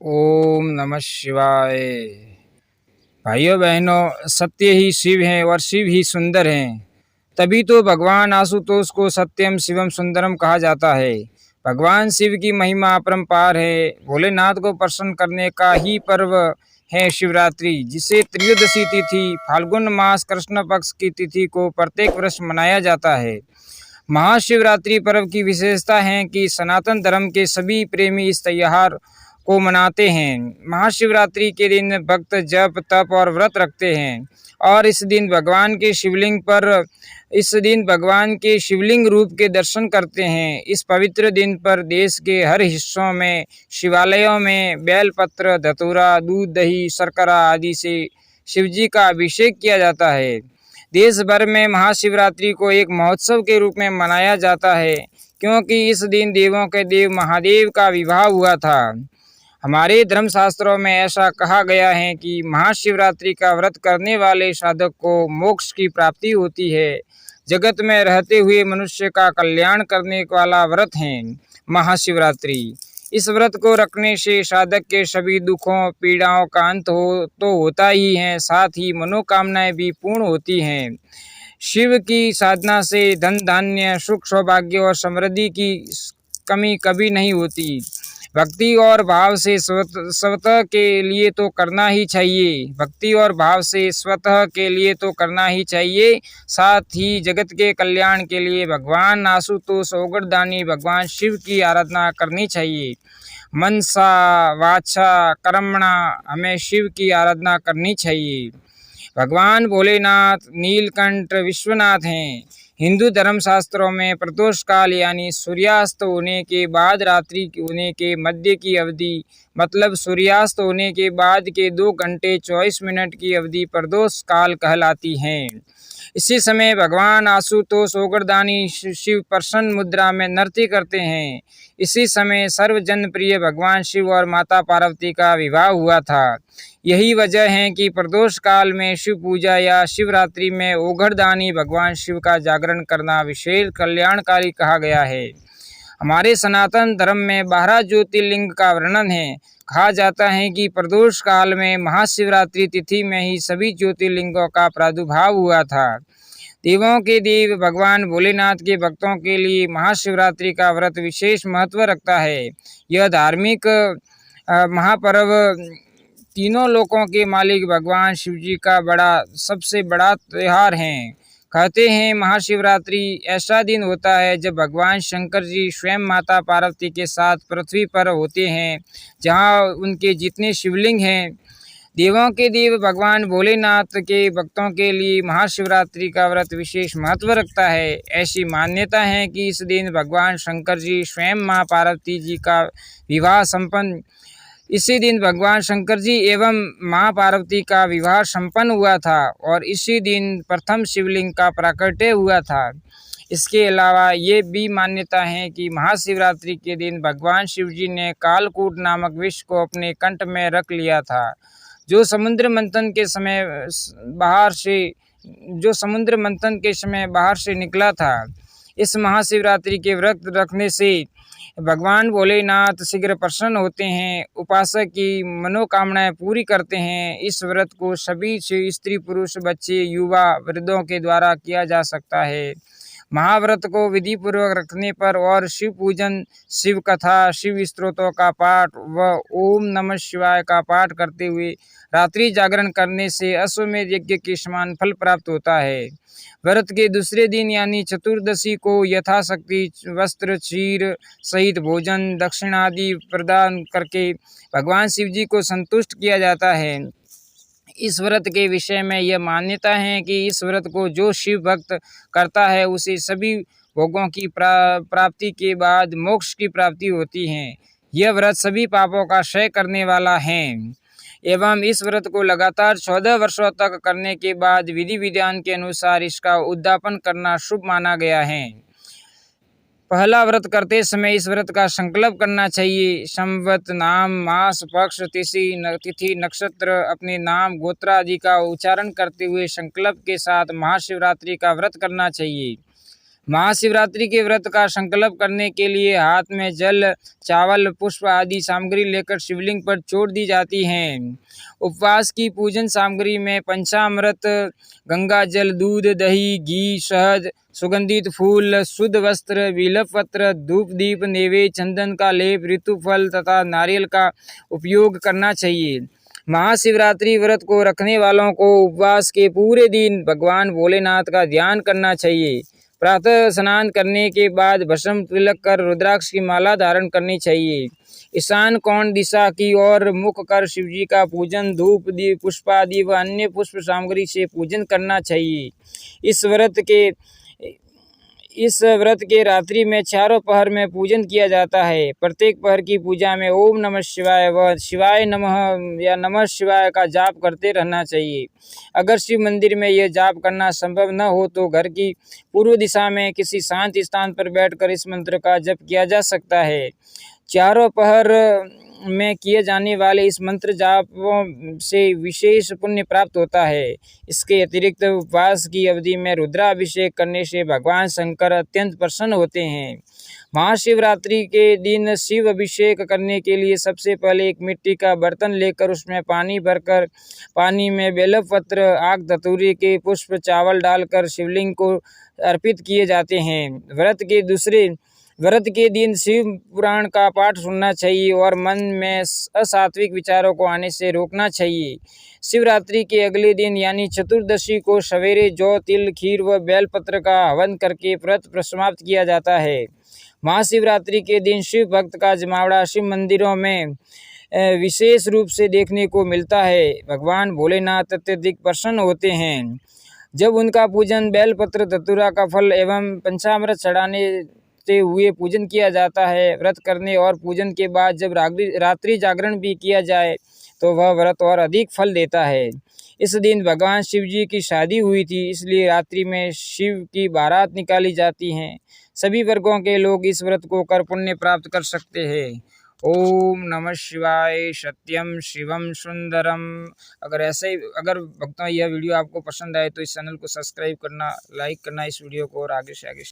ओम नमः शिवाय। भाइयों बहनों, सत्य ही शिव हैं और शिव ही सुंदर हैं। तभी तो भगवान आशुतोष को सत्यम शिवम सुंदरम कहा जाता है। भगवान शिव की महिमा अपरंपार है। भोलेनाथ को प्रसन्न करने का ही पर्व है शिवरात्रि, जिसे त्रयोदशी तिथि फाल्गुन मास कृष्ण पक्ष की तिथि को प्रत्येक वर्ष मनाया जाता है। महाशिवरात्रि पर्व की विशेषता है कि सनातन धर्म के सभी प्रेमी इस त्योहार को मनाते हैं। महाशिवरात्रि के दिन भक्त जप तप और व्रत रखते हैं और इस दिन भगवान के शिवलिंग रूप के दर्शन करते हैं। इस पवित्र दिन पर देश के हर हिस्सों में शिवालयों में बेलपत्र, धतूरा, दूध, दही, शर्करा आदि से शिवजी का अभिषेक किया जाता है। देश भर में महाशिवरात्रि को एक महोत्सव के रूप में मनाया जाता है, क्योंकि इस दिन देवों के देव महादेव का विवाह हुआ था। हमारे धर्मशास्त्रों में ऐसा कहा गया है कि महाशिवरात्रि का व्रत करने वाले साधक को मोक्ष की प्राप्ति होती है। जगत में रहते हुए मनुष्य का कल्याण करने वाला व्रत है महाशिवरात्रि। इस व्रत को रखने से साधक के सभी दुखों पीड़ाओं का अंत होता ही है, साथ ही मनोकामनाएं भी पूर्ण होती हैं। शिव की साधना से धन धान्य सुख सौभाग्य और समृद्धि की कमी कभी नहीं होती। भक्ति और भाव से स्वतः के लिए तो करना ही चाहिए। भक्ति और भाव से स्वतः के लिए तो करना ही चाहिए, साथ ही जगत के कल्याण के लिए भगवान आशुतोष ओगरदानी भगवान शिव की आराधना करनी चाहिए। मनसा वाचा कर्मणा हमें शिव की आराधना करनी चाहिए। भगवान भोलेनाथ नीलकंठ विश्वनाथ हैं। हिंदू धर्मशास्त्रों में प्रदोष काल यानी सूर्यास्त होने के बाद रात्रि होने के मध्य की अवधि, मतलब सूर्यास्त होने के बाद के 2 घंटे 24 मिनट की अवधि प्रदोष काल कहलाती है। इसी समय भगवान आशुतोष ओगरदानी शिव प्रसन्न मुद्रा में नृत्य करते हैं। इसी समय सर्वजन प्रिय भगवान शिव और माता पार्वती का विवाह हुआ था। यही वजह है कि प्रदोष काल में शिव पूजा या शिवरात्रि में ओगरदानी भगवान शिव का जागरण करना विशेष कल्याणकारी कहा गया है। हमारे सनातन धर्म में 12 ज्योतिर्लिंग का वर्णन है। कहा जाता है कि प्रदोष काल में महाशिवरात्रि तिथि में ही सभी ज्योतिर्लिंगों का प्रादुर्भाव हुआ था। देवों के देव भगवान भोलेनाथ के भक्तों के लिए महाशिवरात्रि का व्रत विशेष महत्व रखता है। यह धार्मिक महापर्व तीनों लोकों के मालिक भगवान शिवजी का सबसे बड़ा त्यौहार है। कहते हैं महाशिवरात्रि ऐसा दिन होता है जब भगवान शंकर जी स्वयं माता पार्वती के साथ पृथ्वी पर होते हैं, जहां उनके जितने शिवलिंग हैं। देवों के देव भगवान भोलेनाथ के भक्तों के लिए महाशिवरात्रि का व्रत विशेष महत्व रखता है। ऐसी मान्यता है कि इस दिन भगवान शंकर जी स्वयं माँ पार्वती जी का विवाह संपन्न इसी दिन भगवान शंकर जी एवं माँ पार्वती का विवाह संपन्न हुआ था और इसी दिन प्रथम शिवलिंग का प्राकट्य हुआ था। इसके अलावा ये भी मान्यता है कि महाशिवरात्रि के दिन भगवान शिवजी ने कालकूट नामक विष को अपने कंठ में रख लिया था, जो समुद्र मंथन के समय बाहर से निकला था। इस महाशिवरात्रि के व्रत रखने से भगवान भोलेनाथ शीघ्र प्रसन्न होते हैं, उपासक की मनोकामनाएं पूरी करते हैं। इस व्रत को सभी स्त्री पुरुष बच्चे युवा वृद्धों के द्वारा किया जा सकता है। महाव्रत को विधि पूर्वक रखने पर और शिव पूजन, शिव कथा, शिव स्तोत्रों का पाठ व ओम नमः शिवाय का पाठ करते हुए रात्रि जागरण करने से अश्वमेध यज्ञ के समान फल प्राप्त होता है। व्रत के दूसरे दिन यानी चतुर्दशी को यथाशक्ति वस्त्र, क्षीर सहित भोजन, दक्षिणा आदि प्रदान करके भगवान शिव जी को संतुष्ट किया जाता है। इस व्रत के विषय में यह मान्यता है कि इस व्रत को जो शिव भक्त करता है उसे सभी भोगों की प्राप्ति के बाद मोक्ष की प्राप्ति होती है। यह व्रत सभी पापों का क्षय करने वाला है एवं इस व्रत को लगातार 14 वर्षों तक करने के बाद विधि विधान के अनुसार इसका उद्यापन करना शुभ माना गया है। पहला व्रत करते समय इस व्रत का संकल्प करना चाहिए। संवत, नाम, मास, पक्ष, तिथि, नक्षत्र, अपने नाम, गोत्र आदि का उच्चारण करते हुए संकल्प के साथ महाशिवरात्रि का व्रत करना चाहिए। महाशिवरात्रि के व्रत का संकल्प करने के लिए हाथ में जल, चावल, पुष्प आदि सामग्री लेकर शिवलिंग पर छोड़ दी जाती हैं। उपवास की पूजन सामग्री में पंचामृत, गंगा जल, दूध, दही, घी, शहद, सुगंधित फूल, शुद्ध वस्त्र, बिल्वपत्र, धूप दीप, नैवेद्य, चंदन का लेप, ऋतुफल तथा नारियल का उपयोग करना चाहिए। महाशिवरात्रि व्रत को रखने वालों को उपवास के पूरे दिन भगवान भोलेनाथ का ध्यान करना चाहिए। प्रातः स्नान करने के बाद भस्म तिलक कर रुद्राक्ष की माला धारण करनी चाहिए। ईशान कोण दिशा की ओर मुख कर शिवजी का पूजन धूप, दीप, पुष्पादि व अन्य पुष्प सामग्री से पूजन करना चाहिए। इस व्रत के रात्रि में चारों पहर में पूजन किया जाता है। प्रत्येक पहर की पूजा में ओम नमः शिवाय व शिवाय नमः या नमः शिवाय का जाप करते रहना चाहिए। अगर शिव मंदिर में यह जाप करना संभव न हो तो घर की पूर्व दिशा में किसी शांत स्थान पर बैठकर इस मंत्र का जप किया जा सकता है। चारों पहर में किए जाने वाले इस मंत्र जापों से विशेष पुण्य प्राप्त होता है। इसके अतिरिक्त उपवास की अवधि में रुद्राभिषेक करने से भगवान शंकर अत्यंत प्रसन्न होते हैं। महाशिवरात्रि के दिन शिव अभिषेक करने के लिए सबसे पहले एक मिट्टी का बर्तन लेकर उसमें पानी भरकर पानी में बेलपत्र, आक धतूरे के पुष्प, चावल डालकर शिवलिंग को अर्पित किए जाते हैं। व्रत के दिन शिव पुराण का पाठ सुनना चाहिए और मन में असात्विक विचारों को आने से रोकना चाहिए। शिवरात्रि के अगले दिन यानी चतुर्दशी को सवेरे जौ, तिल, खीर व बेलपत्र का हवन करके व्रत समाप्त किया जाता है। महाशिवरात्रि के दिन शिव भक्त का जमावड़ा शिव मंदिरों में विशेष रूप से देखने को मिलता है। भगवान भोलेनाथ अत्यधिक प्रसन्न होते हैं जब उनका पूजन बेलपत्र, धतूरा का फल एवं पंचामृत चढ़ाने से हुए पूजन किया जाता है। व्रत करने और पूजन के बाद जब रात्रि जागरण भी किया जाए तो वह व्रत और अधिक फल देता है। इस दिन भगवान शिव जी की शादी हुई थी, इसलिए रात्रि में शिव की बारात निकाली जाती हैं। सभी वर्गों के लोग इस व्रत को कर पुण्य प्राप्त कर सकते हैं। ओम नमः शिवाय। सत्यम शिवम सुंदरम। अगर भक्तों यह वीडियो आपको पसंद आए तो इस चैनल को सब्सक्राइब करना, लाइक करना इस वीडियो को और आगे से आगे